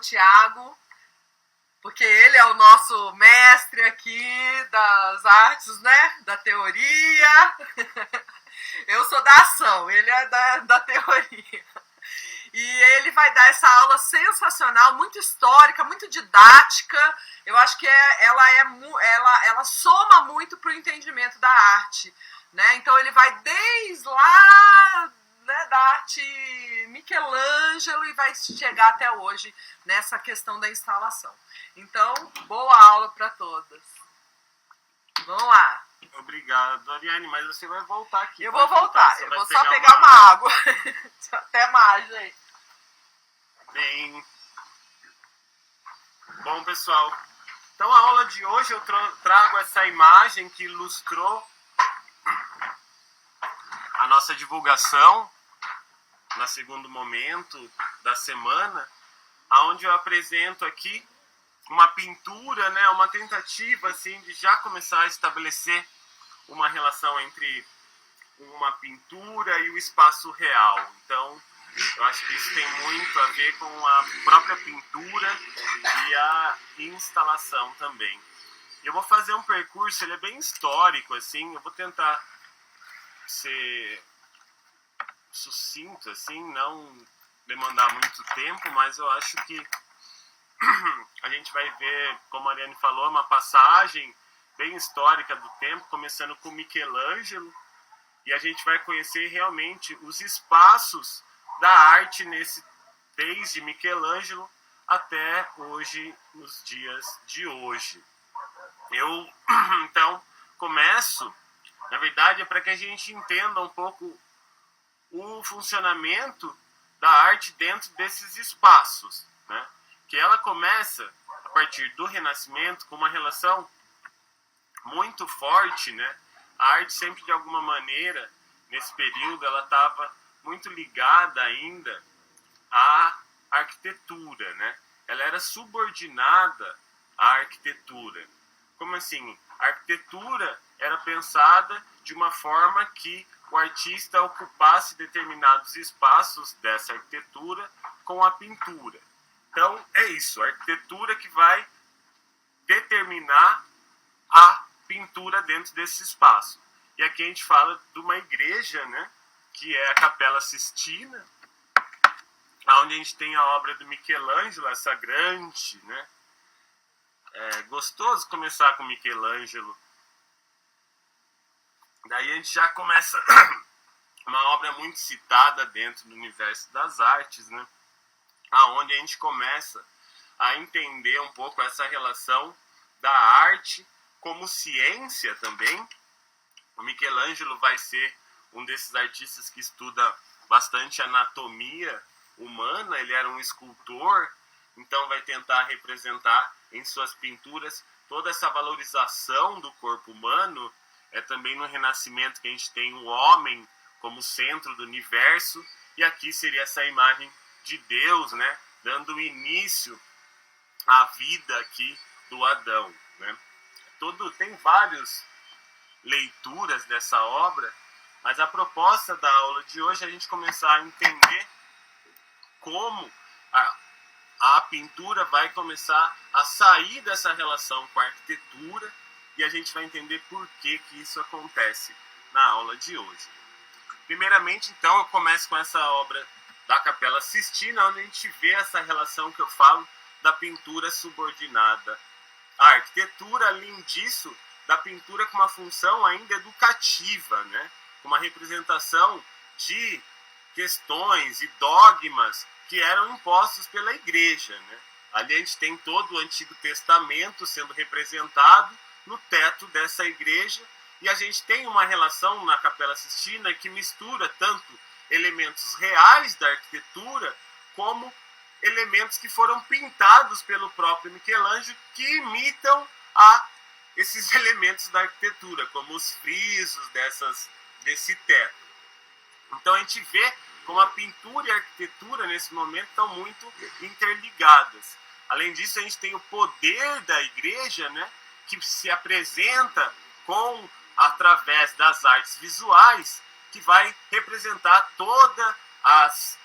Tiago, porque ele é o nosso mestre aqui das artes, né? Da teoria. Eu sou da ação, ele é da teoria. E ele vai dar essa aula sensacional, muito histórica, muito didática. Eu acho que ela soma muito para o entendimento da arte, né? Então ele vai desde lá, né, da arte Michelangelo e vai chegar até hoje nessa questão da instalação. Então, boa aula para todas. Vamos lá. Obrigado, Doriane, mas você vai voltar aqui. Eu vou voltar, eu vou só pegar uma água. Até mais, gente. Bem. Bom, pessoal, então a aula de hoje eu trago essa imagem que ilustrou a nossa divulgação no segundo momento da semana, onde eu apresento aqui uma pintura, né, uma tentativa assim, de já começar a estabelecer uma relação entre uma pintura e o espaço real. Então, eu acho que isso tem muito a ver com a própria pintura e a instalação também. Eu vou fazer um percurso, ele é bem histórico, assim, eu vou tentar ser sucinto, assim, não demandar muito tempo, mas eu acho que a gente vai ver, como a Ariane falou, uma passagem bem histórica do tempo, começando com Michelangelo, e a gente vai conhecer realmente os espaços da arte desde Michelangelo até hoje, nos dias de hoje. Eu, então, começo, na verdade, para que a gente entenda um pouco o funcionamento da arte dentro desses espaços, né? Que ela começa, a partir do Renascimento, com uma relação muito forte, né? A arte sempre, de alguma maneira, nesse período, ela estava muito ligada ainda à arquitetura, né? Ela era subordinada à arquitetura. Como assim? A arquitetura era pensada de uma forma que o artista ocupasse determinados espaços dessa arquitetura com a pintura. Então, é isso, a arquitetura que vai determinar a pintura dentro desse espaço. E aqui a gente fala de uma igreja, né, que é a Capela Sistina, onde a gente tem a obra do Michelangelo, essa grande, né? É gostoso começar com Michelangelo. Daí a gente já começa uma obra muito citada dentro do universo das artes, né? Onde a gente começa a entender um pouco essa relação da arte como ciência também. O Michelangelo vai ser um desses artistas que estuda bastante anatomia humana, ele era um escultor, então vai tentar representar em suas pinturas toda essa valorização do corpo humano. É também no Renascimento que a gente tem o homem como centro do universo, e aqui seria essa imagem de Deus, né, dando início à vida aqui do Adão, né? Tem várias leituras dessa obra, mas a proposta da aula de hoje é a gente começar a entender como a pintura vai começar a sair dessa relação com a arquitetura, e a gente vai entender por que isso acontece na aula de hoje. Primeiramente, então, eu começo com essa obra da Capela Sistina, onde a gente vê essa relação que eu falo da pintura subordinada à arquitetura, além disso, da pintura com uma função ainda educativa, né? Uma representação de questões e dogmas que eram impostos pela igreja, né? Ali a gente tem todo o Antigo Testamento sendo representado no teto dessa igreja, e a gente tem uma relação na Capela Sistina que mistura tanto elementos reais da arquitetura como elementos que foram pintados pelo próprio Michelangelo, que imitam esses elementos da arquitetura, como os frisos desse teto. Então a gente vê como a pintura e a arquitetura nesse momento estão muito interligadas. Além disso, a gente tem o poder da igreja, né, que se apresenta através das artes visuais, que vai representar todos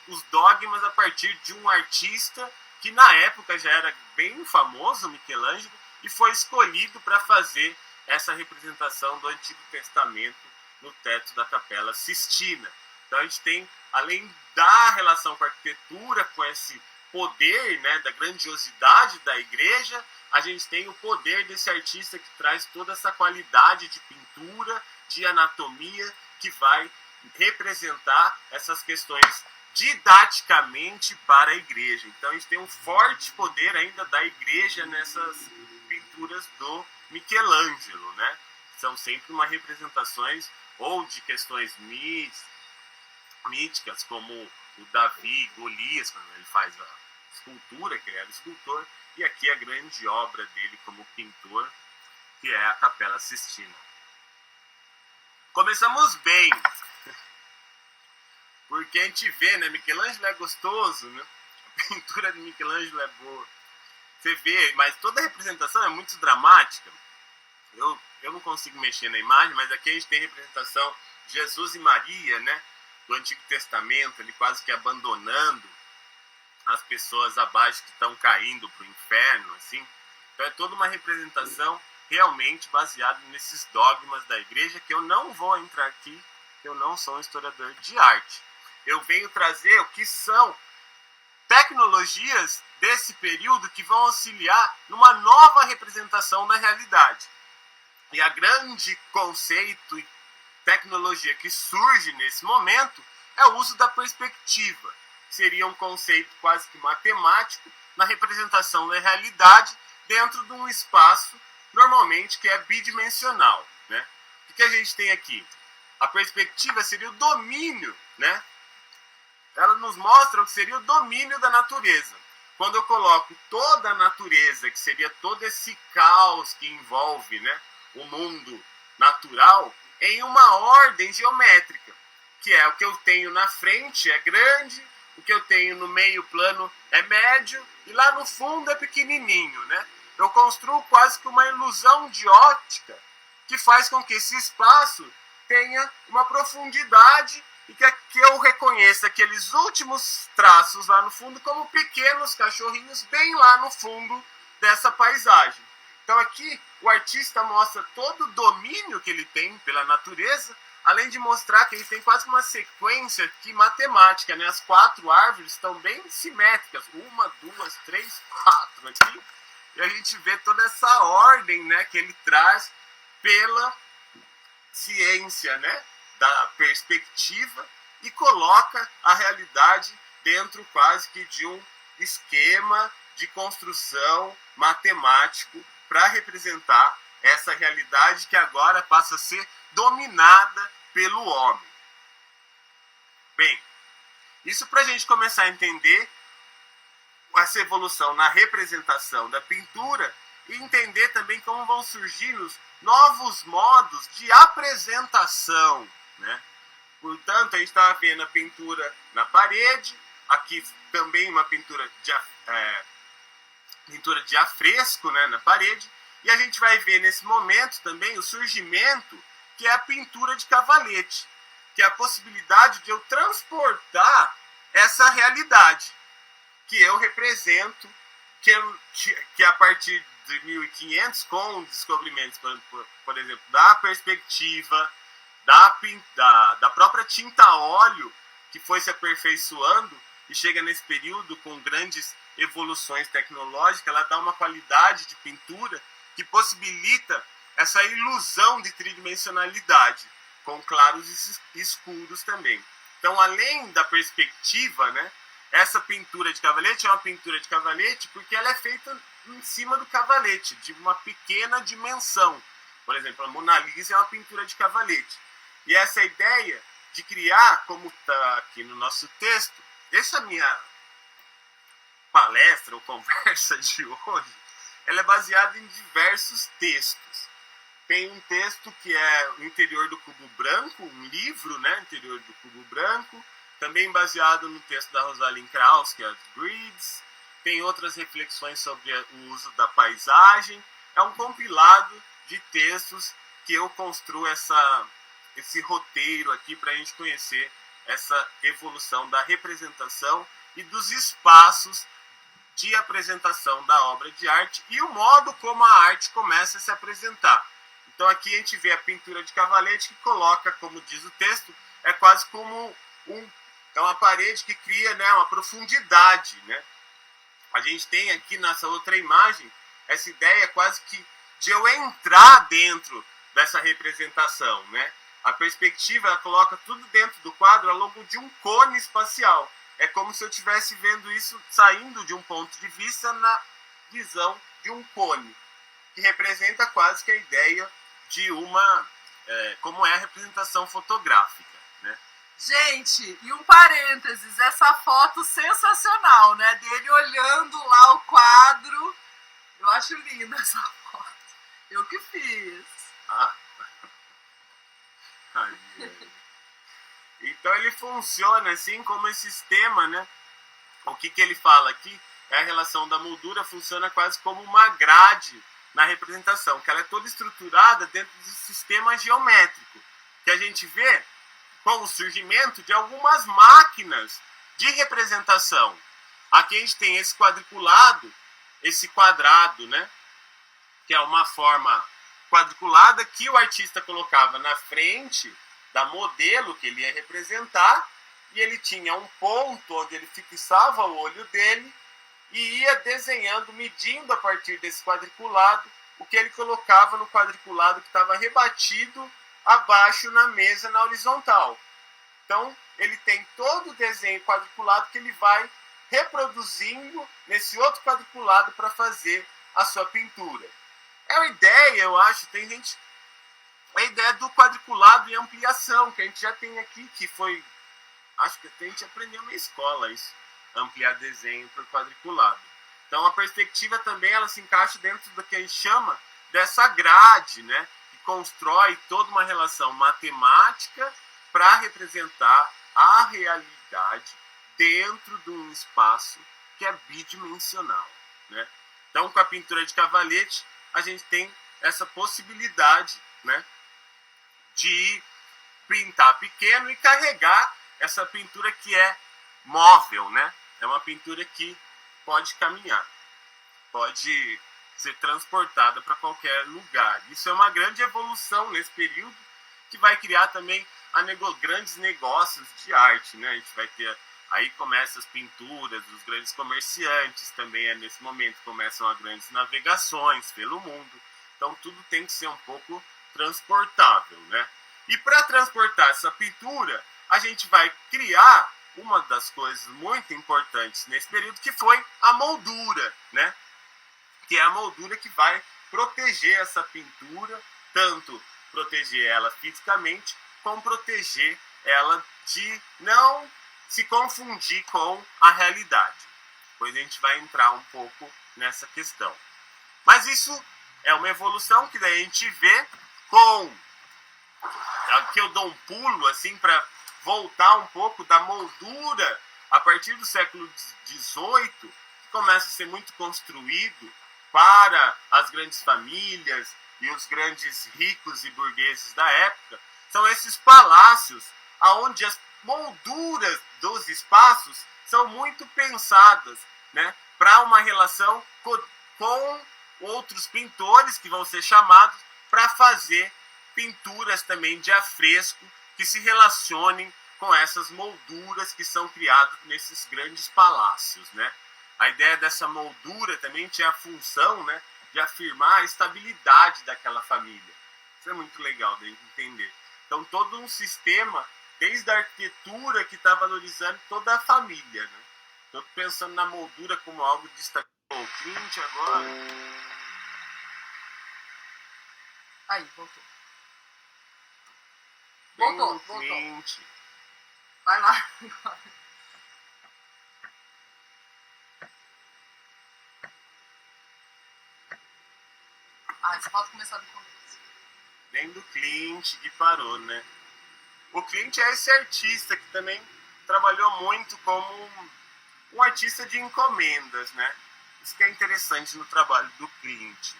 os dogmas a partir de um artista que na época já era bem famoso, Michelangelo, e foi escolhido para fazer essa representação do Antigo Testamento no teto da Capela Sistina. Então a gente tem, além da relação com a arquitetura, com esse poder, né, da grandiosidade da igreja, a gente tem o poder desse artista que traz toda essa qualidade de pintura, de anatomia, que vai representar essas questões didaticamente para a igreja. Então a gente tem um forte poder ainda da igreja nessas pinturas do Michelangelo, né? São sempre uma representações ou de questões míticas, como o Davi, Golias, quando ele faz a escultura, que ele era escultor, e aqui a grande obra dele como pintor, que é a Capela Sistina. Começamos bem, porque a gente vê, né, Michelangelo é gostoso, né? A pintura de Michelangelo é boa. Você vê, mas toda a representação é muito dramática. Eu não consigo mexer na imagem, mas aqui a gente tem a representação de Jesus e Maria, né, do Antigo Testamento, ele quase que abandonando as pessoas abaixo que estão caindo para o inferno, assim. Então é toda uma representação realmente baseada nesses dogmas da igreja, que eu não vou entrar aqui, eu não sou um historiador de arte. Eu venho trazer o que são tecnologias desse período que vão auxiliar numa nova representação da realidade. E a grande conceito e tecnologia que surge nesse momento é o uso da perspectiva. Seria um conceito quase que matemático na representação da realidade dentro de um espaço normalmente que é bidimensional, né? O que a gente tem aqui? A perspectiva seria o domínio, né? Ela nos mostra o que seria o domínio da natureza. Quando eu coloco toda a natureza, que seria todo esse caos que envolve, né, o mundo natural, em uma ordem geométrica, que é o que eu tenho na frente é grande, o que eu tenho no meio plano é médio, e lá no fundo é pequenininho, né? Eu construo quase que uma ilusão de ótica, que faz com que esse espaço tenha uma profundidade e que eu reconheça aqueles últimos traços lá no fundo como pequenos cachorrinhos bem lá no fundo dessa paisagem. Então aqui o artista mostra todo o domínio que ele tem pela natureza, além de mostrar que ele tem quase uma sequência aqui matemática, né? As 4 árvores estão bem simétricas, 1, 2, 3, 4 aqui, e a gente vê toda essa ordem, né, que ele traz pela ciência, né, da perspectiva, e coloca a realidade dentro quase que de um esquema de construção matemático para representar essa realidade que agora passa a ser dominada pelo homem. Bem, isso para a gente começar a entender essa evolução na representação da pintura e entender também como vão surgir os novos modos de apresentação, né? Portanto, a gente estava vendo a pintura na parede, aqui também uma pintura de afresco, né, na parede, e a gente vai ver nesse momento também o surgimento que é a pintura de cavalete, que é a possibilidade de eu transportar essa realidade que eu represento, que a partir de 1500, com descobrimentos, por exemplo, da perspectiva, da própria tinta a óleo, que foi se aperfeiçoando e chega nesse período com grandes evoluções tecnológicas, ela dá uma qualidade de pintura que possibilita essa ilusão de tridimensionalidade, com claros e escuros também. Então, além da perspectiva, né, essa pintura de cavalete é uma pintura de cavalete porque ela é feita em cima do cavalete, de uma pequena dimensão. Por exemplo, a Mona Lisa é uma pintura de cavalete. E essa ideia de criar, como está aqui no nosso texto, essa minha palestra ou conversa de hoje, ela é baseada em diversos textos. Tem um texto que é o Interior do Cubo Branco, um livro, né, Interior do Cubo Branco, também baseado no texto da Rosalind Krauss, que é as Grids. Tem outras reflexões sobre o uso da paisagem. É um compilado de textos que eu construo esse roteiro aqui para a gente conhecer essa evolução da representação e dos espaços de apresentação da obra de arte e o modo como a arte começa a se apresentar. Então aqui a gente vê a pintura de Cavalete que coloca, como diz o texto, é quase como é uma parede que cria, né, uma profundidade, né? A gente tem aqui nessa outra imagem essa ideia quase que de eu entrar dentro dessa representação, né? A perspectiva, ela coloca tudo dentro do quadro ao longo de um cone espacial. É como se eu estivesse vendo isso saindo de um ponto de vista na visão de um cone, que representa quase que a ideia de como é a representação fotográfica, né? Gente, e um parênteses, essa foto sensacional, né? Dele olhando lá o quadro. Eu acho linda essa foto. Eu que fiz. Ah. Então ele funciona assim como esse sistema, né? O que ele fala aqui é a relação da moldura funciona quase como uma grade na representação, que ela é toda estruturada dentro do sistema geométrico, que a gente vê com o surgimento de algumas máquinas de representação. Aqui a gente tem esse quadriculado, esse quadrado, né? Que é uma forma quadriculada que o artista colocava na frente da modelo que ele ia representar, e ele tinha um ponto onde ele fixava o olho dele e ia desenhando, medindo a partir desse quadriculado o que ele colocava no quadriculado que estava rebatido abaixo na mesa na horizontal. Então ele tem todo o desenho quadriculado que ele vai reproduzindo nesse outro quadriculado para fazer a sua pintura. É uma ideia, eu acho, tem gente... A ideia do quadriculado e ampliação, que a gente já tem aqui, que foi... Acho que a gente aprendeu na escola isso, ampliar desenho por quadriculado. Então a perspectiva também ela se encaixa dentro do que a gente chama dessa grade, né? Que constrói toda uma relação matemática para representar a realidade dentro de um espaço que é bidimensional, né? Então com a pintura de Cavalete a gente tem essa possibilidade, né, de pintar pequeno e carregar essa pintura que é móvel, né? É uma pintura que pode caminhar, pode ser transportada para qualquer lugar. Isso é uma grande evolução nesse período que vai criar também grandes negócios de arte, né? A gente vai ter, aí começam as pinturas, os grandes comerciantes também, nesse momento começam as grandes navegações pelo mundo. Então tudo tem que ser um pouco transportável, né? E para transportar essa pintura, a gente vai criar uma das coisas muito importantes nesse período, que foi a moldura, né? Que é a moldura que vai proteger essa pintura, tanto proteger ela fisicamente, como proteger ela de não se confundir com a realidade. Depois a gente vai entrar um pouco nessa questão. Mas isso é uma evolução que daí a gente vê com... Aqui eu dou um pulo assim para voltar um pouco da moldura a partir do século XVIII, que começa a ser muito construído para as grandes famílias e os grandes ricos e burgueses da época. São esses palácios onde as molduras dos espaços são muito pensadas, né, para uma relação com outros pintores que vão ser chamados para fazer pinturas também de afresco que se relacionem com essas molduras que são criadas nesses grandes palácios, né? A ideia dessa moldura também tinha a função, né, de afirmar a estabilidade daquela família. Isso é muito legal de entender. Então todo um sistema, desde a arquitetura que está valorizando toda a família, né? Estou pensando na moldura como algo de estabilidade. O Clint agora... Aí, voltou. Voltou. Vai lá. Você pode começar do começo. Vem do Clint que parou, né? O Clint é esse artista que também trabalhou muito como um artista de encomendas, né? Isso que é interessante no trabalho do Clint.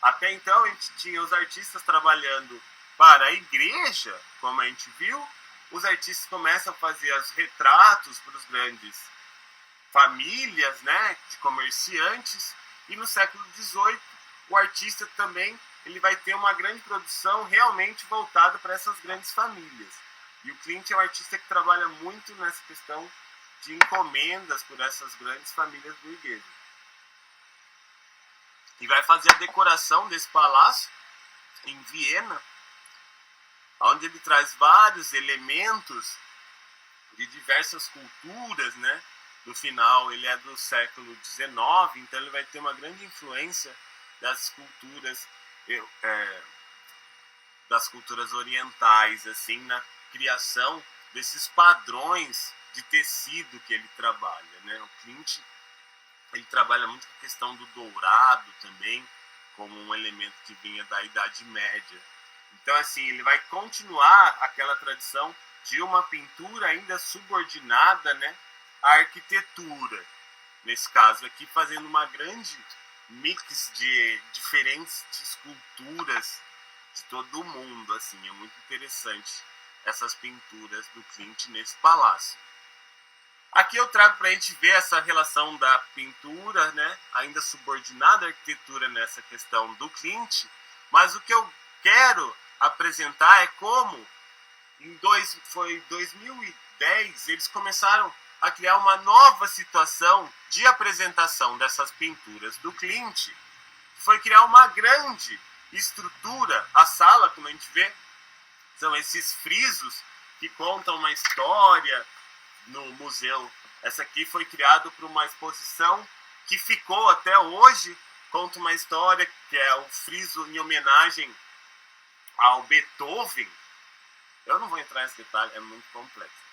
Até então a gente tinha os artistas trabalhando para a igreja, como a gente viu. Os artistas começam a fazer os retratos para os grandes famílias, né, de comerciantes, e no século XVIII o artista também ele vai ter uma grande produção realmente voltada para essas grandes famílias. E o Klimt é um artista que trabalha muito nessa questão de encomendas por essas grandes famílias burguesas. E vai fazer a decoração desse palácio em Viena, onde ele traz vários elementos de diversas culturas, né? No final, ele é do século XIX, então ele vai ter uma grande influência das culturas orientais, assim, na criação desses padrões de tecido que ele trabalha, né? O Klimt, ele trabalha muito com a questão do dourado também, como um elemento que vinha da Idade Média. Então, assim, ele vai continuar aquela tradição de uma pintura ainda subordinada, né, à arquitetura. Nesse caso aqui, fazendo uma grande mix de diferentes culturas de todo o mundo. Assim, é muito interessante essas pinturas do Klimt nesse palácio. Aqui eu trago para a gente ver essa relação da pintura, né, ainda subordinada à arquitetura nessa questão do Klimt, mas o que eu quero apresentar é como foi 2010 eles começaram a criar uma nova situação de apresentação dessas pinturas do Klimt, que foi criar uma grande estrutura. A sala, como a gente vê, são esses frisos que contam uma história no museu. Essa aqui foi criada para uma exposição que ficou até hoje, conta uma história que é o friso em homenagem ao Beethoven. Eu não vou entrar nesse detalhe, é muito complexo.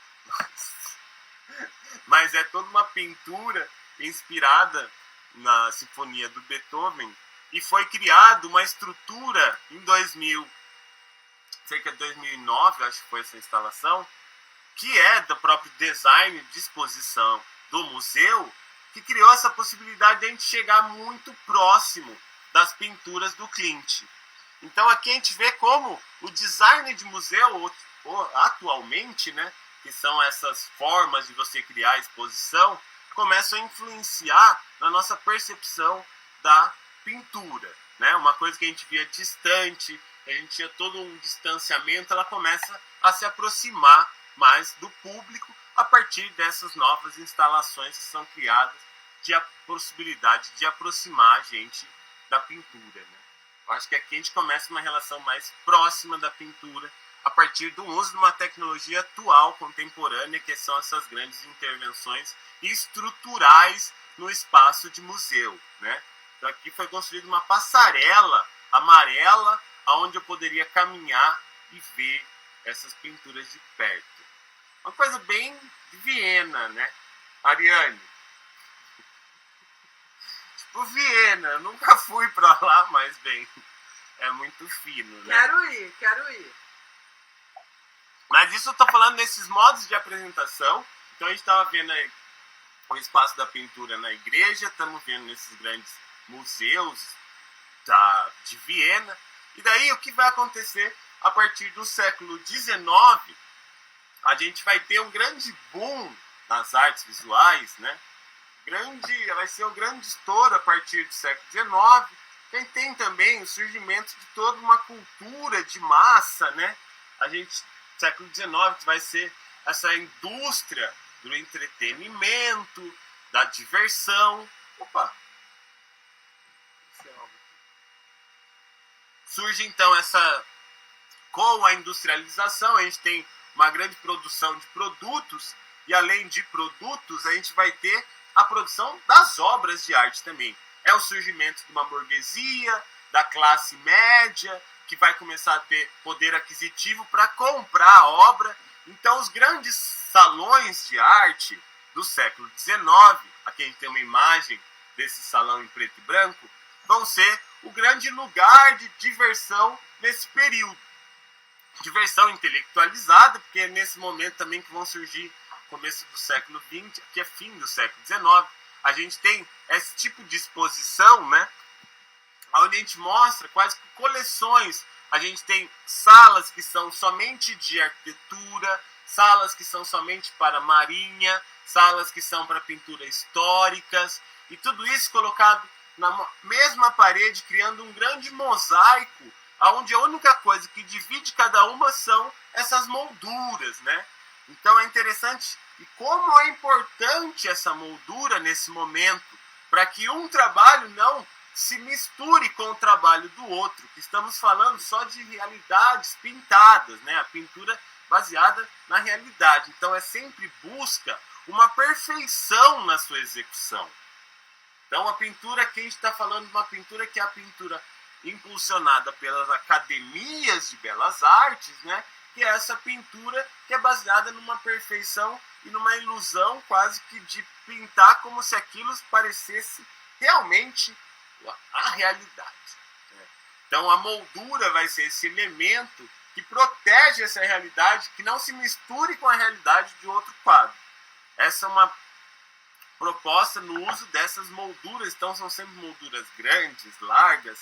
Mas é toda uma pintura inspirada na sinfonia do Beethoven, e foi criada uma estrutura em 2000, cerca de 2009, acho que foi essa instalação, que é do próprio design de exposição do museu, que criou essa possibilidade de a gente chegar muito próximo das pinturas do Klimt. Então aqui a gente vê como o design de museu atualmente, né, que são essas formas de você criar exposição, começam a influenciar na nossa percepção da pintura, né? Uma coisa que a gente via distante, a gente tinha todo um distanciamento, ela começa a se aproximar mais do público a partir dessas novas instalações que são criadas, de a possibilidade de aproximar a gente da pintura, né? Eu acho que aqui a gente começa uma relação mais próxima da pintura a partir do uso de uma tecnologia atual, contemporânea, que são essas grandes intervenções estruturais no espaço de museu, né? Então aqui foi construída uma passarela amarela, onde eu poderia caminhar e ver essas pinturas de perto. Uma coisa bem de Viena, né? Ariane. Tipo Viena, eu nunca fui pra lá, mas bem, é muito fino, né? Quero ir. Mas isso eu tô falando desses modos de apresentação. Então a gente estava vendo aí o espaço da pintura na igreja, estamos vendo nesses grandes museus de Viena. E daí o que vai acontecer a partir do século XIX? A gente vai ter um grande boom nas artes visuais, né? Vai ser um grande estouro a partir do século XIX. Tem também o surgimento de toda uma cultura de massa, né? Século XIX vai ser essa indústria do entretenimento, da diversão. Surge então com a industrialização, a gente tem uma grande produção de produtos, e além de produtos, a gente vai ter a produção das obras de arte também. É o surgimento de uma burguesia, da classe média, que vai começar a ter poder aquisitivo para comprar a obra. Então os grandes salões de arte do século XIX, aqui a gente tem uma imagem desse salão em preto e branco, vão ser o grande lugar de diversão nesse período. Diversão intelectualizada, porque é nesse momento também que vão surgir começo do século XX, que é fim do século XIX, a gente tem esse tipo de exposição, né, onde a gente mostra quais coleções. A gente tem salas que são somente de arquitetura, salas que são somente para marinha, salas que são para pinturas históricas, e tudo isso colocado na mesma parede, criando um grande mosaico, onde a única coisa que divide cada uma são essas molduras, né? Então é interessante e como é importante essa moldura nesse momento, para que um trabalho não se misture com o trabalho do outro, que estamos falando só de realidades pintadas, né? A pintura baseada na realidade. Então é sempre busca uma perfeição na sua execução. Então a pintura que a gente está falando, uma pintura que é a pintura impulsionada pelas academias de belas artes, né? Que é essa pintura que é baseada numa perfeição e numa ilusão quase que de pintar como se aquilo parecesse realmente a realidade. Né? Então a moldura vai ser esse elemento que protege essa realidade, que não se misture com a realidade de outro quadro. Essa é uma proposta no uso dessas molduras, então são sempre molduras grandes, largas,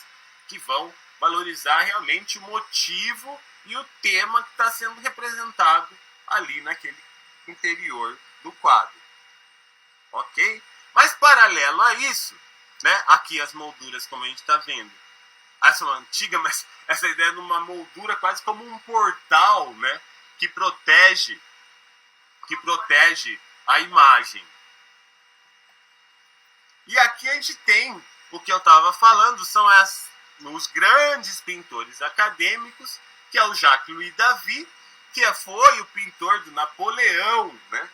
que vão valorizar realmente o motivo e o tema que está sendo representado ali naquele interior do quadro. Ok? Mas paralelo a isso, né, aqui as molduras, como a gente está vendo, essa é uma antiga, mas essa ideia de uma moldura quase como um portal, né, que protege a imagem. E aqui a gente tem o que eu estava falando, são os grandes pintores acadêmicos, que é o Jacques-Louis David, que foi o pintor do Napoleão, né?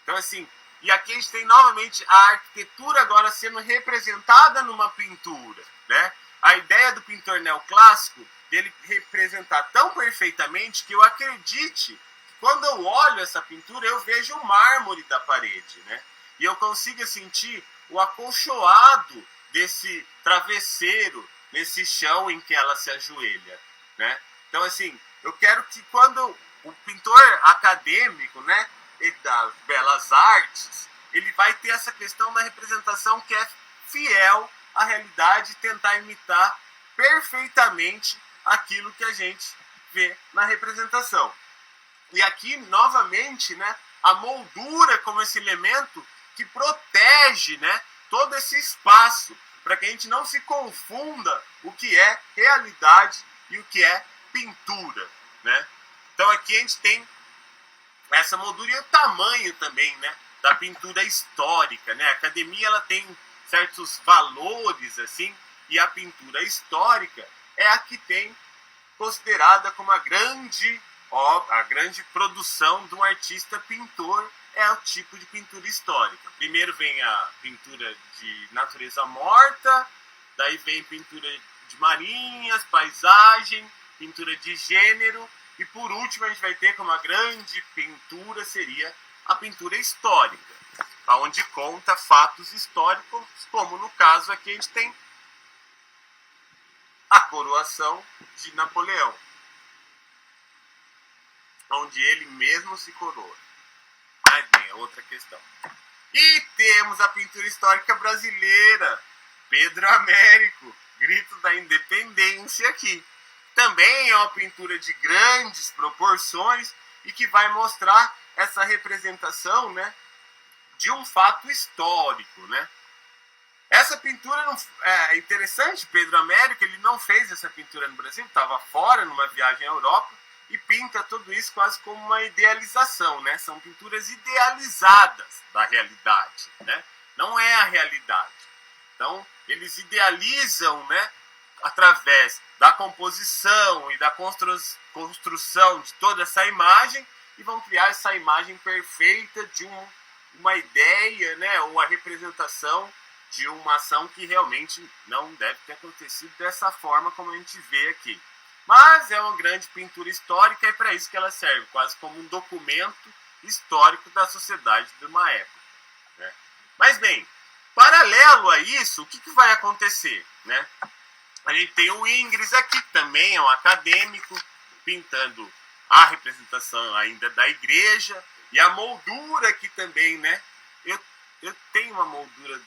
Então assim, e aqui a gente tem novamente a arquitetura agora sendo representada numa pintura, né? A ideia do pintor neoclássico, dele representar tão perfeitamente que eu acredite que quando eu olho essa pintura eu vejo o mármore da parede, né? E eu consigo sentir o acolchoado desse travesseiro nesse chão em que ela se ajoelha, né? Então assim, eu quero que quando o pintor acadêmico, né, das belas artes, ele vai ter essa questão da representação que é fiel à realidade, tentar imitar perfeitamente aquilo que a gente vê na representação. E aqui, novamente, né, a moldura como esse elemento que protege, né, todo esse espaço, para que a gente não se confunda o que é realidade e o que é pintura, né? Então aqui a gente tem essa moldura e o tamanho também, né, da pintura histórica, né? A academia ela tem certos valores assim, e a pintura histórica é a que tem considerada como a grande produção de um artista pintor, é o tipo de pintura histórica. Primeiro vem a pintura de natureza morta, daí vem pintura de marinhas, paisagem, pintura de gênero, e por último a gente vai ter como a grande pintura seria a pintura histórica, onde conta fatos históricos, como no caso aqui a gente tem a coroação de Napoleão, onde ele mesmo se coroa. Mas bem, é outra questão. E temos a pintura histórica brasileira, Pedro Américo, Grito da Independência aqui. Também é uma pintura de grandes proporções e que vai mostrar essa representação, né, de um fato histórico, né? Essa pintura não, é interessante, Pedro Américo, ele não fez essa pintura no Brasil, estava fora numa viagem à Europa e pinta tudo isso quase como uma idealização, né? São pinturas idealizadas da realidade, né? Não é a realidade. Então, eles idealizam, né, através da composição e da construção de toda essa imagem e vão criar essa imagem perfeita de uma ideia, né, ou a representação de uma ação que realmente não deve ter acontecido dessa forma como a gente vê aqui. Mas é uma grande pintura histórica e é para isso que ela serve, quase como um documento histórico da sociedade de uma época, né? Mas bem, paralelo a isso, o que vai acontecer, né? A gente tem o Ingres aqui, que também é um acadêmico, pintando a representação ainda da igreja, e a moldura aqui também, né? Eu tenho uma moldura,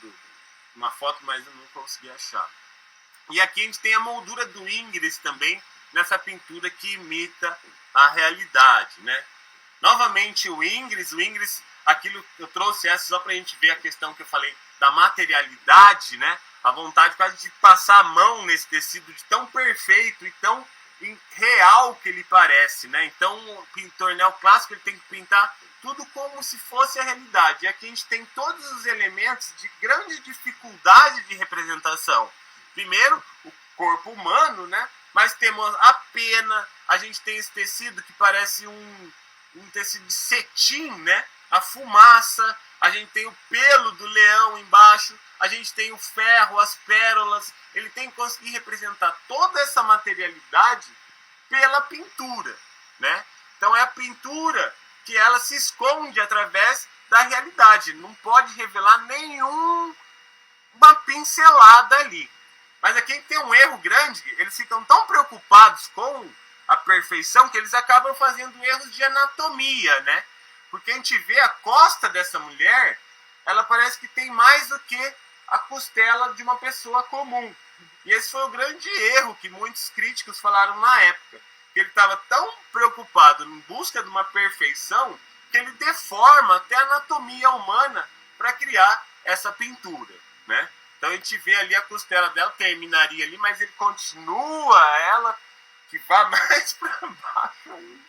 uma foto, mas eu não consegui achar. E aqui a gente tem a moldura do Ingres também, nessa pintura que imita a realidade, né? Novamente o Ingres, aquilo que eu trouxe essa só para a gente ver a questão que eu falei da materialidade, né? A vontade quase de passar a mão nesse tecido de tão perfeito e tão real que ele parece, né? Então o pintor neoclássico ele tem que pintar tudo como se fosse a realidade. E aqui a gente tem todos os elementos de grande dificuldade de representação. Primeiro, o corpo humano, né? Mas temos a pena, a gente tem esse tecido que parece um tecido de cetim, né? A fumaça, a gente tem o pelo do leão embaixo, a gente tem o ferro, as pérolas. Ele tem que conseguir representar toda essa materialidade pela pintura, né? Então é a pintura que ela se esconde através da realidade, não pode revelar nenhuma pincelada ali. Mas aqui tem um erro grande, eles ficam tão preocupados com a perfeição que eles acabam fazendo erros de anatomia, né? Porque a gente vê a costa dessa mulher, ela parece que tem mais do que a costela de uma pessoa comum. E esse foi o grande erro que muitos críticos falaram na época. Que ele estava tão preocupado em busca de uma perfeição que ele deforma até a anatomia humana para criar essa pintura, né? Então a gente vê ali a costela dela, terminaria ali, mas ele continua ela que vai mais para baixo.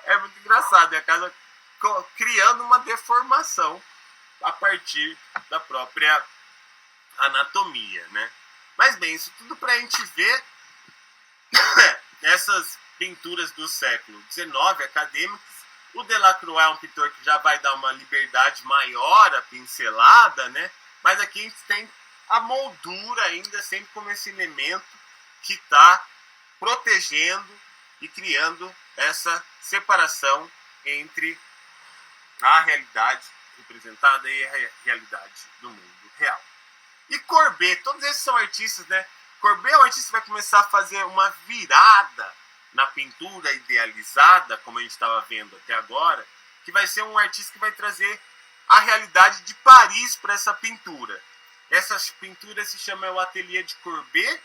É muito engraçado, e acaba criando uma deformação a partir da própria anatomia, né? Mas bem, isso tudo para a gente ver essas pinturas do século XIX, acadêmicas. O Delacroix é um pintor que já vai dar uma liberdade maior à pincelada, né? Mas aqui a gente tem a moldura ainda sempre como esse elemento que está protegendo e criando essa separação entre a realidade representada e a realidade do mundo real. E Courbet, todos esses são artistas, né? Courbet é um artista que vai começar a fazer uma virada na pintura idealizada, como a gente estava vendo até agora, que vai ser um artista que vai trazer a realidade de Paris para essa pintura. Essa pintura se chama o Ateliê de Courbet,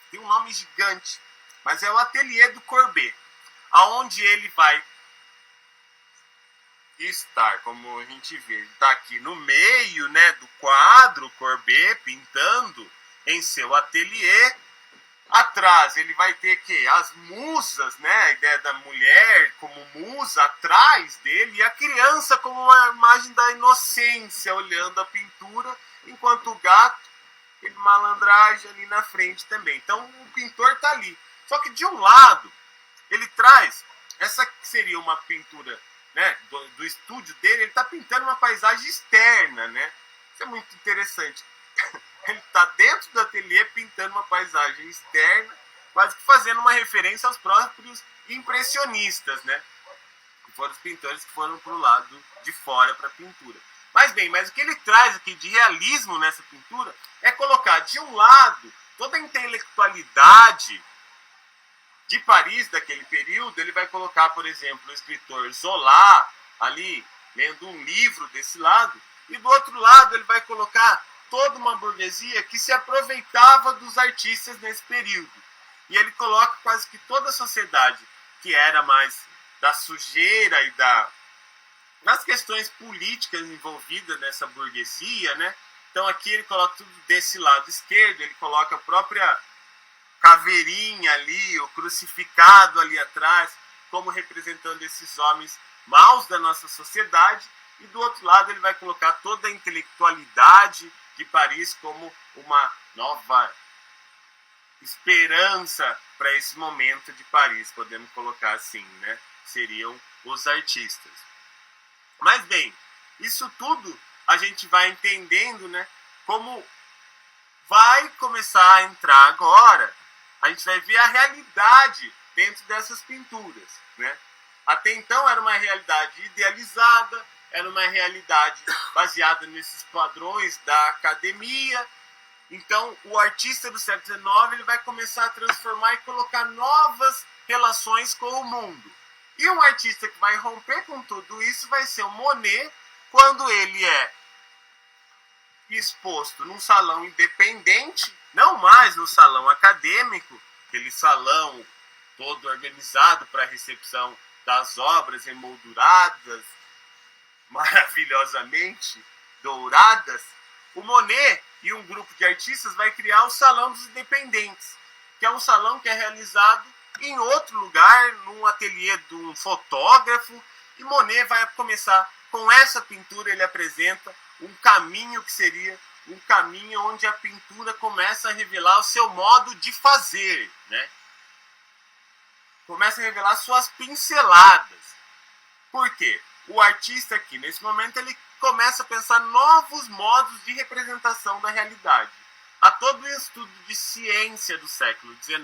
tem um nome gigante, mas é o Ateliê do Courbet, aonde ele vai estar, como a gente vê, ele está aqui no meio, né, do quadro, Courbet pintando em seu ateliê. Atrás ele vai ter que as musas, né, a ideia da mulher como musa atrás dele, e a criança como uma imagem da inocência olhando a pintura, enquanto o gato, ele malandragem ali na frente também. Então o pintor está ali. Só que de um lado ele traz essa que seria uma pintura, né, do estúdio dele, ele está pintando uma paisagem externa, né? Isso é muito interessante. Ele está dentro do ateliê pintando uma paisagem externa, quase que fazendo uma referência aos próprios impressionistas, né? Que foram os pintores que foram para o lado de fora para a pintura. Mas bem, mas o que ele traz aqui de realismo nessa pintura é colocar de um lado toda a intelectualidade de Paris daquele período. Ele vai colocar, por exemplo, o escritor Zola ali lendo um livro desse lado, e do outro lado ele vai colocar toda uma burguesia que se aproveitava dos artistas nesse período. E ele coloca quase que toda a sociedade que era mais da sujeira e das questões políticas envolvidas nessa burguesia, né? Então aqui ele coloca tudo desse lado esquerdo, ele coloca a própria caveirinha ali, o crucificado ali atrás, como representando esses homens maus da nossa sociedade, e do outro lado ele vai colocar toda a intelectualidade de Paris como uma nova esperança para esse momento de Paris, podemos colocar assim, né? Seriam os artistas. Mas bem, isso tudo a gente vai entendendo, né? Como vai começar a entrar agora, a gente vai ver a realidade dentro dessas pinturas, né? Até então era uma realidade idealizada, era uma realidade baseada nesses padrões da academia. Então, o artista do século XIX ele vai começar a transformar e colocar novas relações com o mundo. E um artista que vai romper com tudo isso vai ser o Monet, quando ele é exposto num salão independente, não mais no salão acadêmico, aquele salão todo organizado para a recepção das obras emolduradas, maravilhosamente douradas, o Monet e um grupo de artistas vai criar o Salão dos Independentes, que é um salão que é realizado em outro lugar, num ateliê de um fotógrafo, e Monet vai começar com essa pintura. Ele apresenta um caminho que seria um caminho onde a pintura começa a revelar o seu modo de fazer, né? Começa a revelar suas pinceladas. Por quê? O artista aqui, nesse momento, ele começa a pensar novos modos de representação da realidade. Há todo o estudo de ciência do século XIX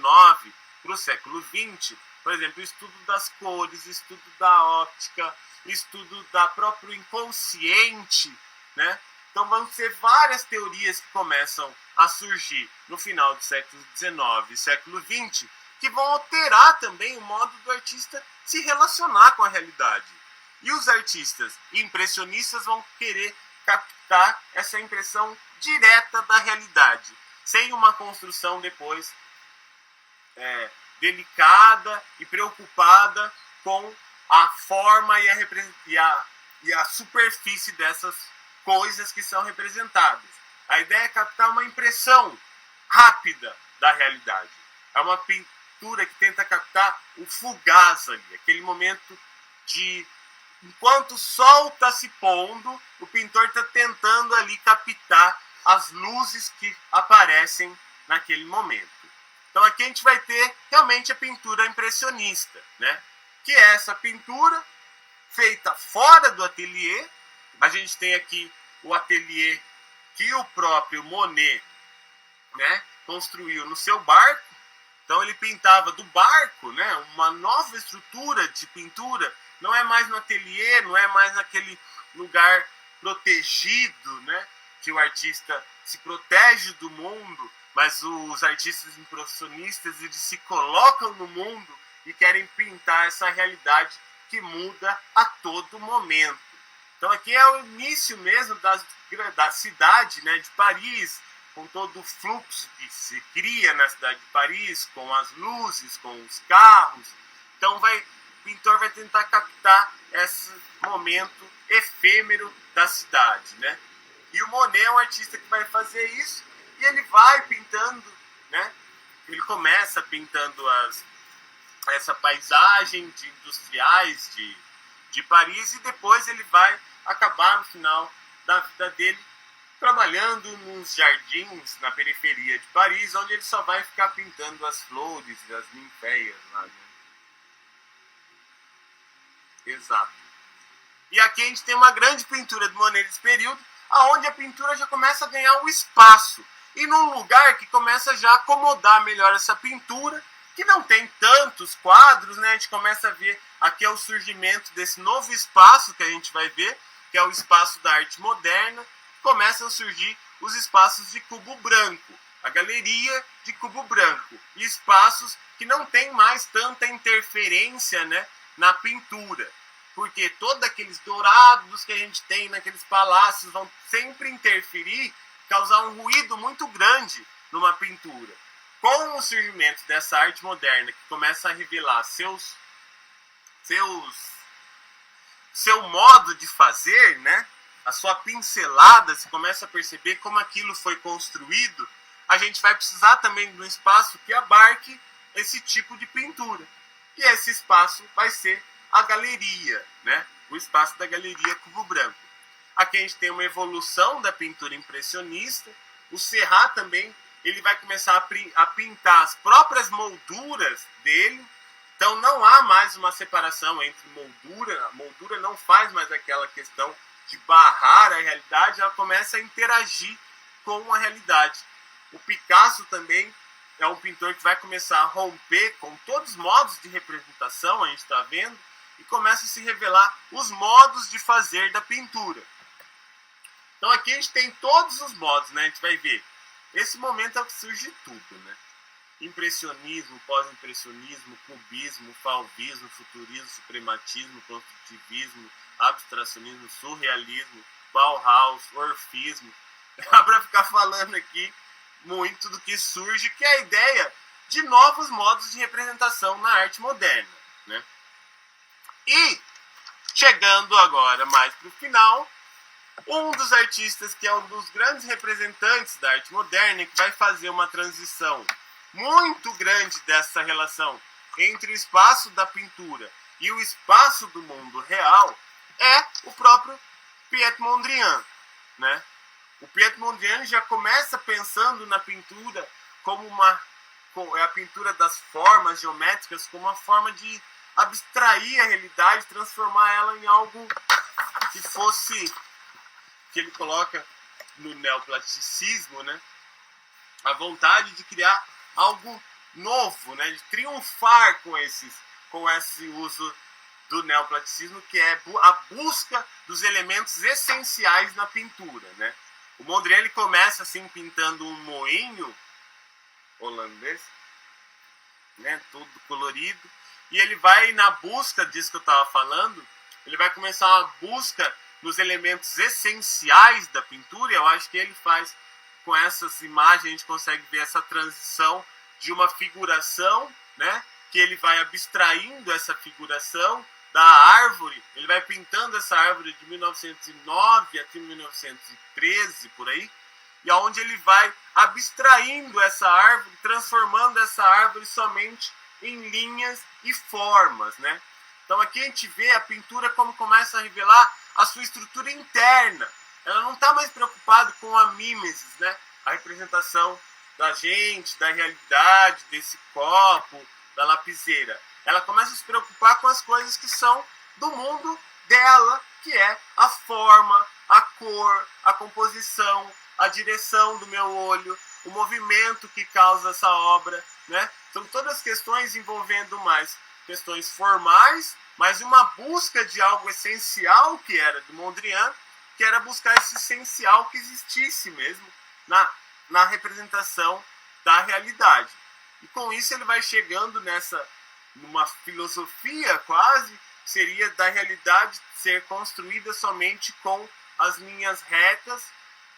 para o século XX, por exemplo, o estudo das cores, o estudo da óptica, o estudo da próprio inconsciente, né? Então vão ser várias teorias que começam a surgir no final do século XIX e século XX, que vão alterar também o modo do artista se relacionar com a realidade. E os artistas impressionistas vão querer captar essa impressão direta da realidade, sem uma construção depois delicada e preocupada com a forma e a superfície dessas coisas que são representadas. A ideia é captar uma impressão rápida da realidade. É uma pintura que tenta captar o fugaz ali, aquele momento de... Enquanto o sol está se pondo, o pintor está tentando ali captar as luzes que aparecem naquele momento. Então aqui a gente vai ter realmente a pintura impressionista, né? Que é essa pintura feita fora do ateliê. A gente tem aqui o ateliê que o próprio Monet, né, construiu no seu barco. Então ele pintava do barco, né, uma nova estrutura de pintura. Não é mais no ateliê, não é mais naquele lugar protegido, né, que o artista se protege do mundo, mas os artistas impressionistas, eles se colocam no mundo e querem pintar essa realidade que muda a todo momento. Então aqui é o início mesmo da cidade, né, de Paris, com todo o fluxo que se cria na cidade de Paris, com as luzes, com os carros. Então o pintor vai tentar captar esse momento efêmero da cidade, né? E o Monet é um artista que vai fazer isso, e ele vai pintando, né? Ele começa pintando essa paisagem de industriais de Paris, e depois ele vai acabar no final da vida dele trabalhando nos jardins na periferia de Paris, onde ele só vai ficar pintando as flores e as ninféias lá, né? Exato. E aqui a gente tem uma grande pintura do Monet desse período, onde a pintura já começa a ganhar um espaço, e num lugar que começa já a acomodar melhor essa pintura, que não tem tantos quadros, né? A gente começa a ver aqui é o surgimento desse novo espaço que a gente vai ver, que é o espaço da arte moderna. Começam a surgir os espaços de cubo branco, a galeria de cubo branco, e espaços que não tem mais tanta interferência, né, na pintura, porque todos aqueles dourados que a gente tem naqueles palácios vão sempre interferir, causar um ruído muito grande numa pintura. Com o surgimento dessa arte moderna, que começa a revelar seu modo de fazer, né, a sua pincelada, se começa a perceber como aquilo foi construído, a gente vai precisar também de um espaço que abarque esse tipo de pintura. E esse espaço vai ser a galeria, né? O espaço da galeria cubo branco. Aqui a gente tem uma evolução da pintura impressionista. O Serrat também, ele vai começar a pintar as próprias molduras dele. Então não há mais uma separação entre moldura. A moldura não faz mais aquela questão de barrar a realidade, ela começa a interagir com a realidade. O Picasso também é um pintor que vai começar a romper com todos os modos de representação, a gente está vendo, e começa a se revelar os modos de fazer da pintura. Então aqui a gente tem todos os modos, né? A gente vai ver. Esse momento é o que surge tudo, né? Impressionismo, pós-impressionismo, cubismo, fauvismo, futurismo, suprematismo, construtivismo, abstracionismo, surrealismo, Bauhaus, orfismo. Dá para ficar falando aqui muito do que surge, que é a ideia de novos modos de representação na arte moderna, né? E, chegando agora mais para o final, um dos artistas que é um dos grandes representantes da arte moderna, que vai fazer uma transição muito grande dessa relação entre o espaço da pintura e o espaço do mundo real, é o próprio Piet Mondrian, né? O Piet Mondrian já começa pensando na pintura como a pintura das formas geométricas como uma forma de abstrair a realidade, transformar ela em algo que fosse, que ele coloca no neoplasticismo, né? A vontade de criar algo novo, né? De triunfar com esse uso do neoplasticismo, que é a busca dos elementos essenciais na pintura, né? O Mondrian ele começa assim pintando um moinho holandês, né? Todo colorido, e ele vai na busca disso que eu estava falando. Ele vai começar uma busca nos elementos essenciais da pintura, e eu acho que ele faz, com essas imagens, a gente consegue ver essa transição de uma figuração, né, que ele vai abstraindo essa figuração da árvore, ele vai pintando essa árvore de 1909 até 1913, por aí, e aonde ele vai abstraindo essa árvore, transformando essa árvore somente em linhas e formas, né? Então aqui a gente vê a pintura como começa a revelar a sua estrutura interna. Ela não está mais preocupada com a mimesis, né? A representação da gente, da realidade, desse copo, da lapiseira. Ela começa a se preocupar com as coisas que são do mundo dela, que é a forma, a cor, a composição, a direção do meu olho, o movimento que causa essa obra, né? São todas questões envolvendo mais questões formais, mas uma busca de algo essencial que era do Mondrian, que era buscar esse essencial que existisse mesmo na representação da realidade. E com isso ele vai chegando numa filosofia quase, que seria da realidade ser construída somente com as linhas retas,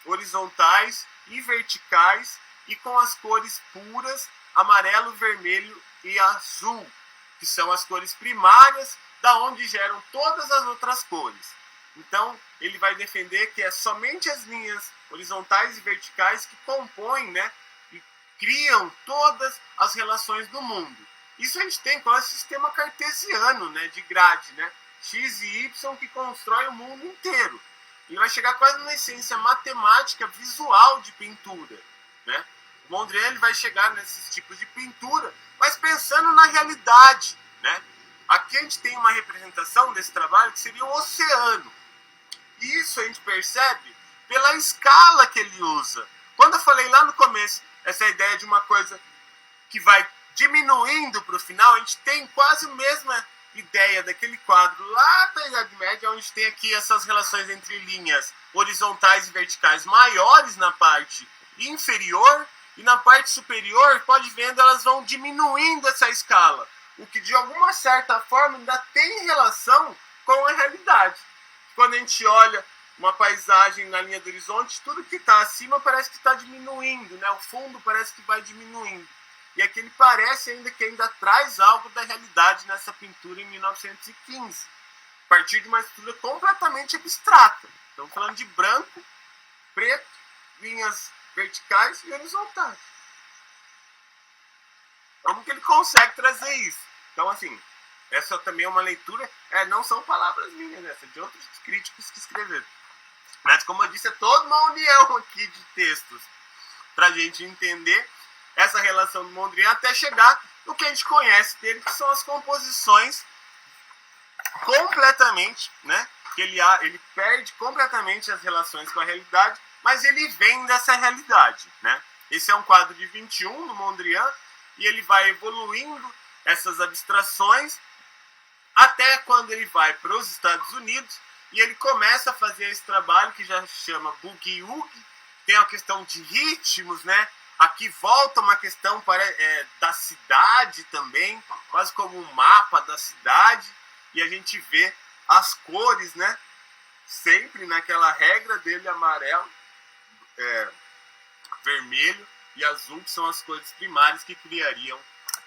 horizontais e verticais, e com as cores puras, amarelo, vermelho e azul, que são as cores primárias, da onde geram todas as outras cores. Então, ele vai defender que é somente as linhas horizontais e verticais que compõem, né, e criam todas as relações do mundo. Isso a gente tem com o sistema cartesiano, né, de grade, né, x e y, que constrói o mundo inteiro. E vai chegar quase na essência matemática visual de pintura, né? O Mondrian ele vai chegar nesses tipos de pintura, mas pensando na realidade, né? Aqui a gente tem uma representação desse trabalho que seria o oceano. E isso a gente percebe pela escala que ele usa. Quando eu falei lá no começo, essa ideia de uma coisa que vai diminuindo para o final, a gente tem quase a mesma ideia daquele quadro lá da Idade Média, onde tem aqui essas relações entre linhas horizontais e verticais maiores na parte inferior, e na parte superior, pode ver, elas vão diminuindo essa escala, o que de alguma certa forma ainda tem relação com a realidade. Quando a gente olha uma paisagem na linha do horizonte, tudo que está acima parece que está diminuindo, né? O fundo parece que vai diminuindo. E aqui ele parece ainda que ainda traz algo da realidade nessa pintura em 1915, a partir de uma estrutura completamente abstrata. Estamos falando de branco, preto, linhas verticais e horizontais. Como que ele consegue trazer isso? Então, assim, essa também é uma leitura, não são palavras minhas, né? São de outros críticos que escreveram. Mas, como eu disse, é toda uma união aqui de textos para a gente entender essa relação do Mondrian até chegar no que a gente conhece dele, que são as composições completamente, né? Que ele perde completamente as relações com a realidade, mas ele vem dessa realidade, né? Esse é um quadro de 21 do Mondrian, e ele vai evoluindo essas abstrações até quando ele vai para os Estados Unidos e ele começa a fazer esse trabalho que já chama Boogie Woogie. Tem a questão de ritmos, né? Aqui volta uma questão da cidade também, quase como um mapa da cidade, e a gente vê as cores, né? Sempre naquela regra dele, amarelo, vermelho e azul, que são as cores primárias que criariam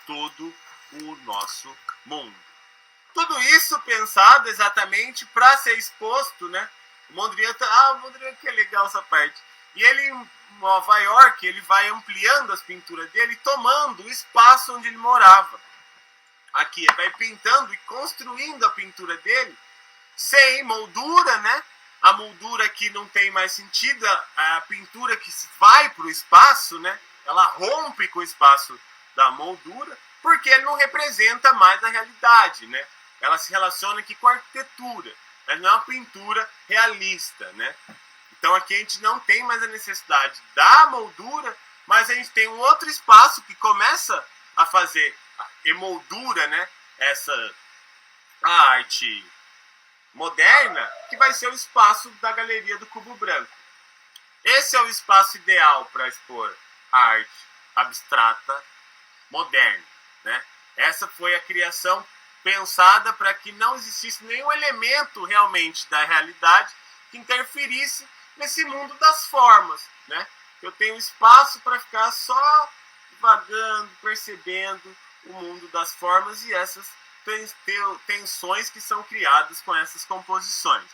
todo o nosso mundo. Tudo isso pensado exatamente para ser exposto, né? O Mondrian, que é legal essa parte. E ele, em Nova York, ele vai ampliando as pinturas dele, tomando o espaço onde ele morava. Aqui, ele vai pintando e construindo a pintura dele sem moldura, né? A moldura que não tem mais sentido, a pintura que vai para o espaço, né? Ela rompe com o espaço da moldura, porque ele não representa mais a realidade, né? Ela se relaciona aqui com a arquitetura, ela não é uma pintura realista, né? Então aqui a gente não tem mais a necessidade da moldura, mas a gente tem um outro espaço que começa a fazer a emoldura, né? A arte moderna, que vai ser o espaço da Galeria do Cubo Branco. Esse é o espaço ideal para expor a arte abstrata moderna, né? Essa foi a criação pensada para que não existisse nenhum elemento realmente da realidade que interferisse nesse mundo das formas, né? Eu tenho espaço para ficar só vagando, percebendo o mundo das formas e essas tensões que são criadas com essas composições.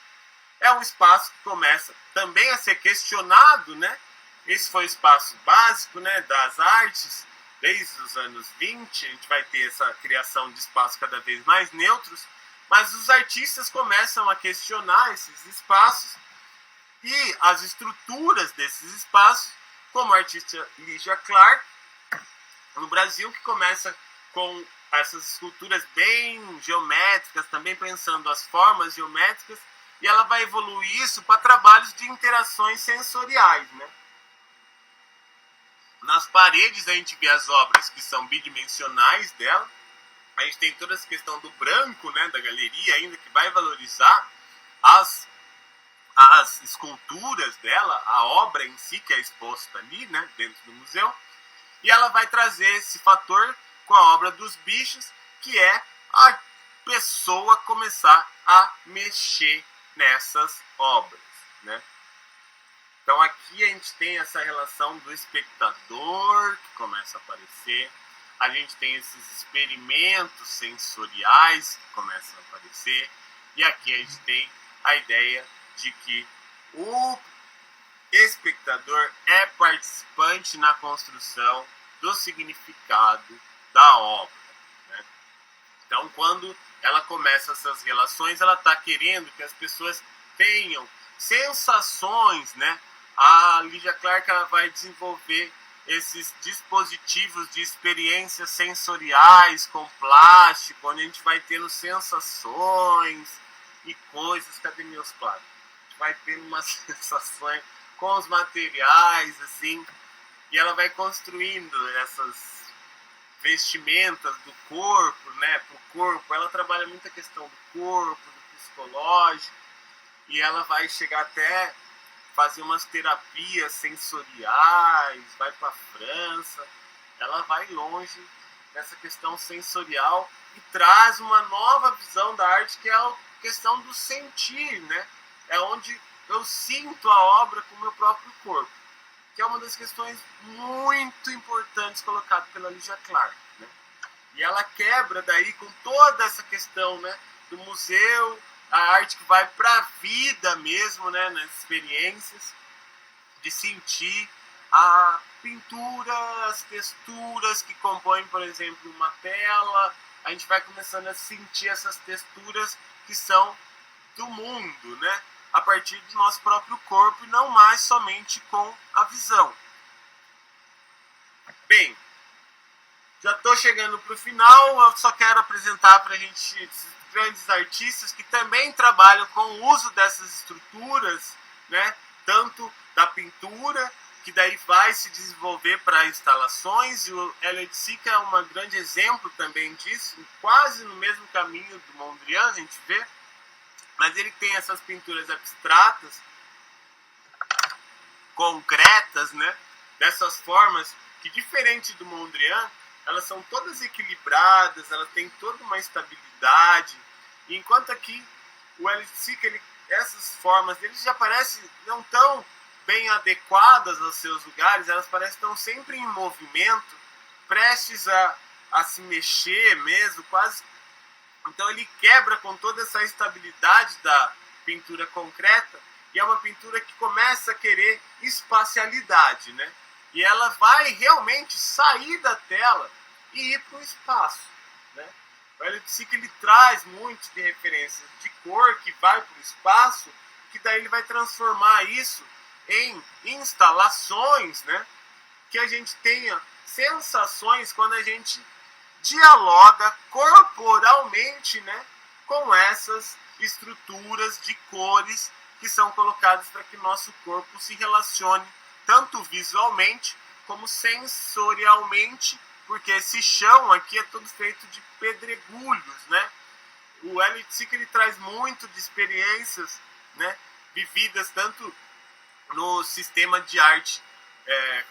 É um espaço que começa também a ser questionado, né? Esse foi o espaço básico, né, das artes. Desde os anos 20, a gente vai ter essa criação de espaços cada vez mais neutros, mas os artistas começam a questionar esses espaços e as estruturas desses espaços, como a artista Lygia Clark, no Brasil, que começa com essas esculturas bem geométricas, também pensando as formas geométricas, e ela vai evoluir isso para trabalhos de interações sensoriais, né? Nas paredes a gente vê as obras que são bidimensionais dela. A gente tem toda essa questão do branco, né, da galeria ainda, que vai valorizar as esculturas dela, a obra em si que é exposta ali, né, dentro do museu. E ela vai trazer esse fator com a obra dos bichos, que é a pessoa começar a mexer nessas obras, né? Então aqui a gente tem essa relação do espectador que começa a aparecer, a gente tem esses experimentos sensoriais que começam a aparecer, e aqui a gente tem a ideia de que o espectador é participante na construção do significado da obra, né? Então quando ela começa essas relações, ela está querendo que as pessoas tenham sensações, né? A Lygia Clark ela vai desenvolver esses dispositivos de experiências sensoriais com plástico, onde a gente vai tendo sensações e coisas. Cadê meus plásticos? A gente vai tendo umas sensações com os materiais, assim, e ela vai construindo essas vestimentas do corpo, né, pro corpo. Ela trabalha muito a questão do corpo, do psicológico, e ela vai chegar até fazer umas terapias sensoriais, vai para a França, ela vai longe nessa questão sensorial e traz uma nova visão da arte, que é a questão do sentir, né? É onde eu sinto a obra com o meu próprio corpo, que é uma das questões muito importantes colocadas pela Lygia Clark, né? E ela quebra daí com toda essa questão, né, do museu, a arte que vai para a vida mesmo, né, nas experiências, de sentir a pintura, as texturas que compõem, por exemplo, uma tela. A gente vai começando a sentir essas texturas que são do mundo, né, a partir do nosso próprio corpo e não mais somente com a visão. Bem, já estou chegando para o final, eu só quero apresentar para a gente grandes artistas que também trabalham com o uso dessas estruturas, né? Tanto da pintura, que daí vai se desenvolver para instalações, e o Elliot Sica é um grande exemplo também disso, quase no mesmo caminho do Mondrian, a gente vê, mas ele tem essas pinturas abstratas, concretas, né? Dessas formas que, diferente do Mondrian, elas são todas equilibradas, elas têm toda uma estabilidade, enquanto aqui o Elliot Sica, essas formas dele já parecem não tão bem adequadas aos seus lugares, elas parecem estão sempre em movimento, prestes a se mexer mesmo, quase Então ele quebra com toda essa estabilidade da pintura concreta e é uma pintura que começa a querer espacialidade, né? E ela vai realmente sair da tela e ir para o espaço, né? O Elliott Sick, ele traz muito de referências de cor que vai para o espaço, que daí ele vai transformar isso em instalações, né? Que a gente tenha sensações quando a gente dialoga corporalmente, né, com essas estruturas de cores que são colocadas para que nosso corpo se relacione tanto visualmente como sensorialmente, porque esse chão aqui é todo feito de pedregulhos, né? O Elliott Sick, ele traz muito de experiências, né, vividas tanto no sistema de arte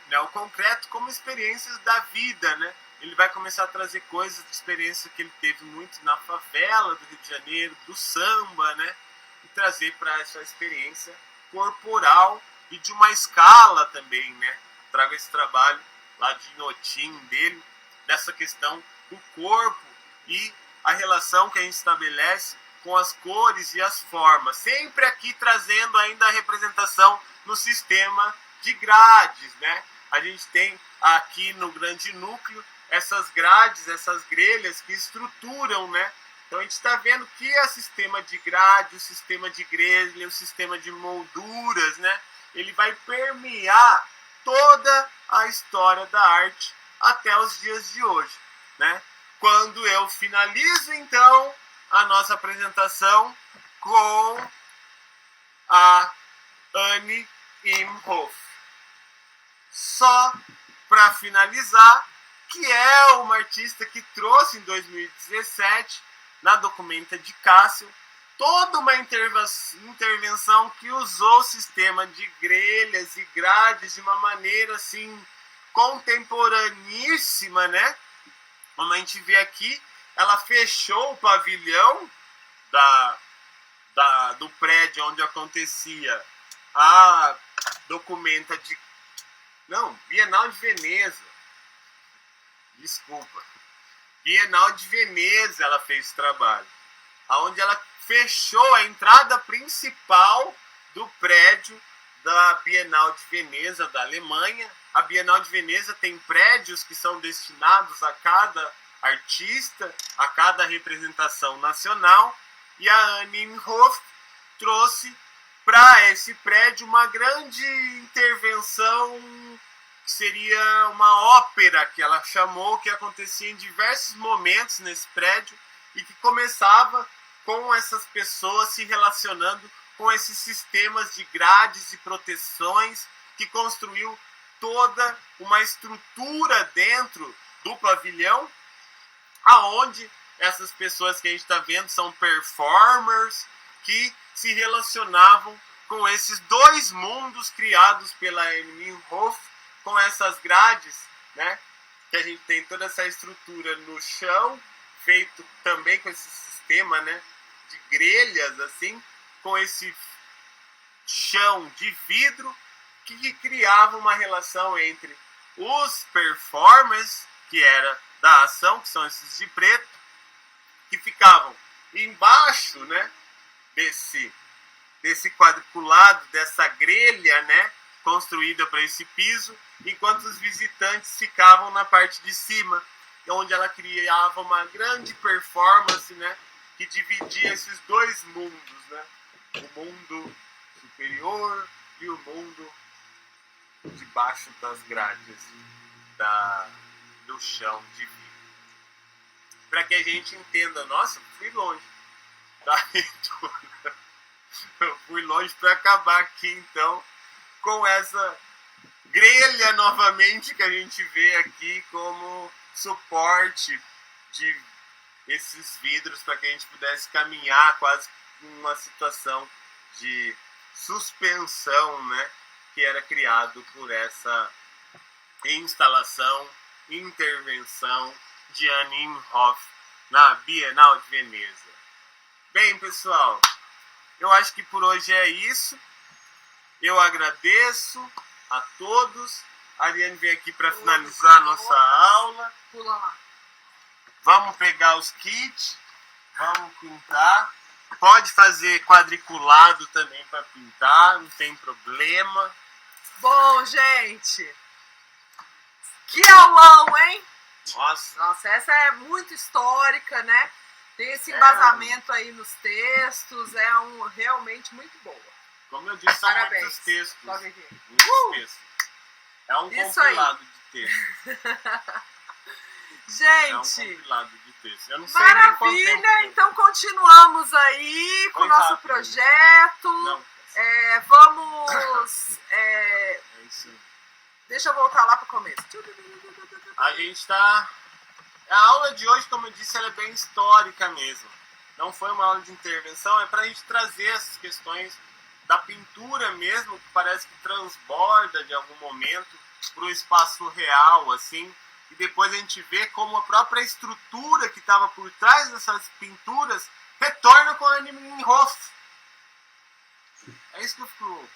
neoconcreto como experiências da vida, né? Ele vai começar a trazer coisas de experiência que ele teve muito na favela do Rio de Janeiro, do samba, né? E trazer para essa experiência corporal e de uma escala também, né? Trago esse trabalho lá de Inhotim dele, dessa questão do corpo e a relação que a gente estabelece com as cores e as formas. Sempre aqui trazendo ainda a representação no sistema de grades, né? A gente tem aqui no grande núcleo essas grades, essas grelhas que estruturam, né? Então a gente está vendo que é sistema de grade, o sistema de grelha, o sistema de molduras, né? Ele vai permear toda a história da arte até os dias de hoje, né? Quando eu finalizo, então, a nossa apresentação com a Annie Imhoff. Só para finalizar, que é uma artista que trouxe em 2017, na Documenta de Cássio, toda uma intervenção que usou o sistema de grelhas e grades de uma maneira assim contemporaníssima, né? Como a gente vê aqui, ela fechou o pavilhão do prédio onde acontecia a Documenta de... Não, Bienal de Veneza. Desculpa. Bienal de Veneza ela fez esse trabalho. Onde ela fechou a entrada principal do prédio da Bienal de Veneza da Alemanha. A Bienal de Veneza tem prédios que são destinados a cada artista, a cada representação nacional. E a Annie Imhoff trouxe para esse prédio uma grande intervenção, que seria uma ópera que ela chamou, que acontecia em diversos momentos nesse prédio e que começava com essas pessoas se relacionando com esses sistemas de grades e proteções, que construiu toda uma estrutura dentro do pavilhão, aonde essas pessoas que a gente está vendo são performers que se relacionavam com esses dois mundos criados pela Annie Imhoff, com essas grades, né? Que a gente tem toda essa estrutura no chão, feito também com esse sistema, né, de grelhas, assim, com esse chão de vidro, que criava uma relação entre os performers, que era da ação, que são esses de preto, que ficavam embaixo, né, desse quadriculado, dessa grelha, né, construída para esse piso, enquanto os visitantes ficavam na parte de cima, onde ela criava uma grande performance, né, que dividia esses dois mundos, né, o mundo superior e o mundo debaixo das grades do chão de vidro. Para que a gente entenda, nossa, fui longe, tá? Eu fui longe para acabar aqui, então, com essa grelha novamente que a gente vê aqui como suporte de esses vidros, para que a gente pudesse caminhar quase uma situação de suspensão, né, que era criado por essa instalação, intervenção de Annie Imhoff na Bienal de Veneza. Bem, pessoal, eu acho que por hoje é isso. Eu agradeço a todos. A Ariane vem aqui para finalizar a nossa aula. Pula lá. Vamos pegar os kits. Vamos pintar. Pode fazer quadriculado também para pintar, não tem problema. Bom, gente, que aulão, hein? Nossa, essa é muito histórica, né? Tem esse embasamento aí nos textos, realmente muito boa. Como eu disse, são Parabéns. muitos textos. Muitos textos. É um Isso compilado de textos. Gente, É um compilado de textos. Eu não sei nem quanto maravilha! tempo. Então continuamos aí com o Foi nosso rápido. projeto. Não, Vamos. é isso aí. Deixa eu voltar lá para o começo. A gente tá. A aula de hoje, como eu disse, ela é bem histórica mesmo. Não foi uma aula de intervenção, é para a gente trazer essas questões da pintura mesmo, que parece que transborda de algum momento para o espaço real, assim. E depois a gente vê como a própria estrutura que estava por trás dessas pinturas retorna com a Hof. É isso que eu fico louco.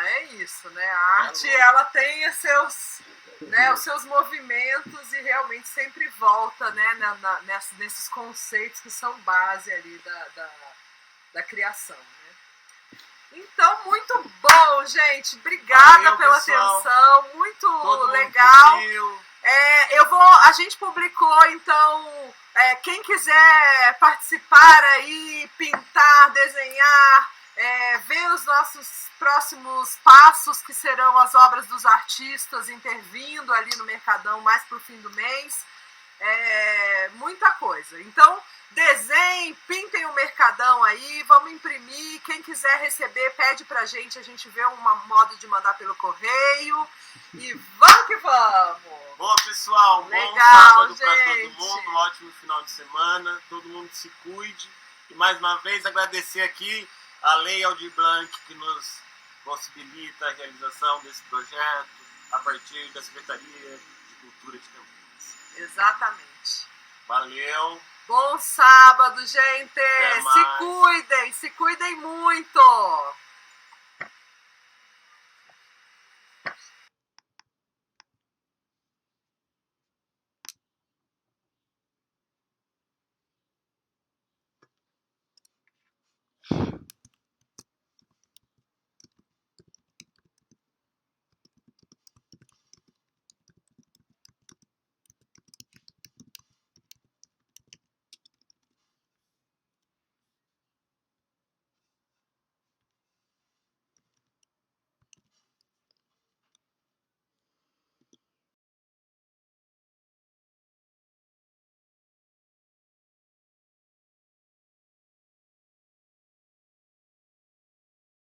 É isso, né? A arte, ela tem os seus movimentos e realmente sempre volta, né, nesses conceitos que são base ali da criação, né? Então, muito bom, gente. Obrigada Valeu, pela pessoal. atenção. Muito Todo legal. mundo curtiu. A gente publicou, então, quem quiser participar aí, pintar, desenhar, ver os nossos próximos passos, que serão as obras dos artistas intervindo ali no Mercadão mais para o fim do mês. Muita coisa. Então, desenhem, pintem o Mercadão aí, vamos imprimir. Quem quiser receber, pede pra gente, a gente vê um modo de mandar pelo correio. E vamos que vamos! Boa, pessoal. Legal, bom sábado para todo gente. mundo. Um ótimo final de semana. Todo mundo se cuide. E mais uma vez agradecer aqui a Lei Aldir Blanc, que nos possibilita a realização desse projeto a partir da Secretaria de Cultura de Campinas. Exatamente. Valeu. Bom sábado, gente! Até Se mais. cuidem muito!